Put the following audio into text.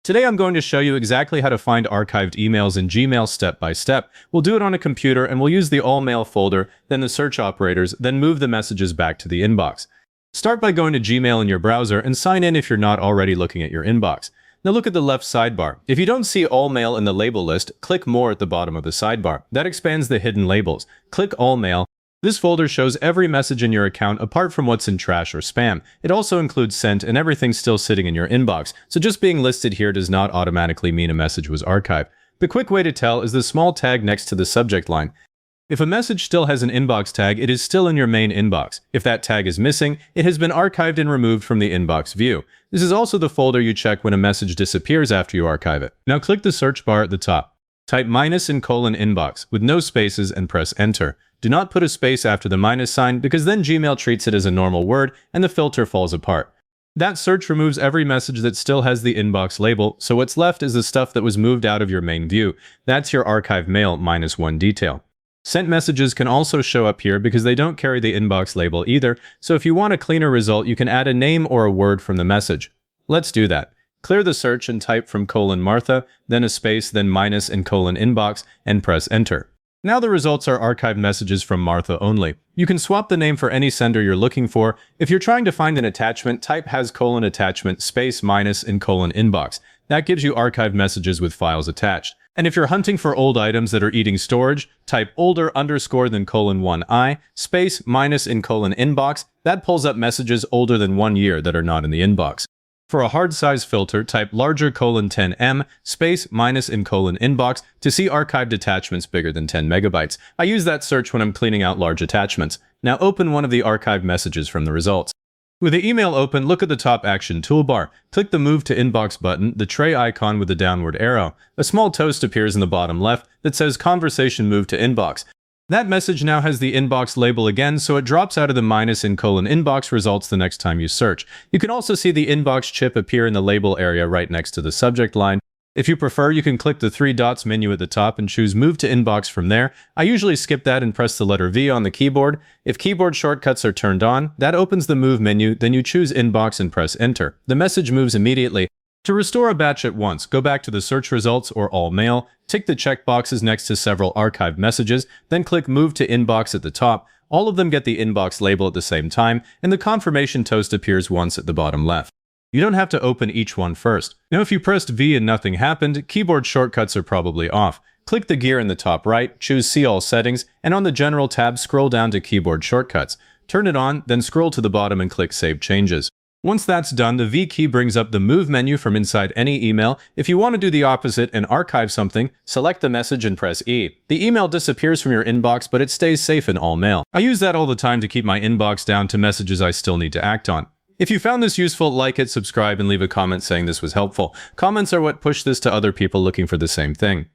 Today I'm going to show you exactly how to find archived emails in Gmail step by step. We'll do it on a computer and we'll use the all mail folder, then the search operators, then move the messages back to the inbox. Start by going to Gmail in your browser and sign in if you're not already looking at your inbox. Now look at the left sidebar. If you don't see all mail in the label list, click more at the bottom of the sidebar. That expands the hidden labels. Click all mail. This folder shows every message in your account apart from what's in trash or spam. It also includes sent and everything still sitting in your inbox, so just being listed here does not automatically mean a message was archived. The quick way to tell is the small tag next to the subject line. If a message still has an inbox tag, it is still in your main inbox. If that tag is missing, it has been archived and removed from the inbox view. This is also the folder you check when a message disappears after you archive it. Now click the search bar at the top. Type -in:inbox with no spaces and press enter. Do not put a space after the minus sign because then Gmail treats it as a normal word and the filter falls apart. That search removes every message that still has the inbox label, so what's left is the stuff that was moved out of your main view. That's your archived mail -1 detail. Sent messages can also show up here because they don't carry the inbox label either, so if you want a cleaner result, you can add a name or a word from the message. Let's do that. Clear the search and type from :Martha, then a space, then -in:inbox, and press enter. Now the results are archived messages from Martha only. You can swap the name for any sender you're looking for. If you're trying to find an attachment, type #attachment space -in:inbox. That gives you archived messages with files attached. And if you're hunting for old items that are eating storage, type older then :1i space -in:inbox. That pulls up messages older than 1 year that are not in the inbox. For a hard size filter, type larger :10m space -in:inbox to see archived attachments bigger than 10 megabytes. I use that search when I'm cleaning out large attachments. Now open one of the archived messages from the results. With the email open, look at the top action toolbar. Click the Move to Inbox button, the tray icon with the downward arrow. A small toast appears in the bottom left that says Conversation Move to Inbox. That message now has the inbox label again, so it drops out of the -in:inbox results the next time you search. You can also see the inbox chip appear in the label area right next to the subject line. If you prefer, you can click the 3 dots menu at the top and choose Move to Inbox from there. I usually skip that and press the letter V on the keyboard. If keyboard shortcuts are turned on, that opens the Move menu, then you choose Inbox and press Enter. The message moves immediately. To restore a batch at once, go back to the search results or all mail, tick the checkboxes next to several archived messages, then click Move to Inbox at the top. All of them get the inbox label at the same time, and the confirmation toast appears once at the bottom left. You don't have to open each one first. Now if you pressed V and nothing happened, keyboard shortcuts are probably off. Click the gear in the top right, choose See All Settings, and on the General tab scroll down to Keyboard Shortcuts. Turn it on, then scroll to the bottom and click Save Changes. Once that's done, the V key brings up the Move menu from inside any email. If you want to do the opposite and archive something, select the message and press E. The email disappears from your inbox, but it stays safe in all mail. I use that all the time to keep my inbox down to messages I still need to act on. If you found this useful, like it, subscribe, and leave a comment saying this was helpful. Comments are what push this to other people looking for the same thing.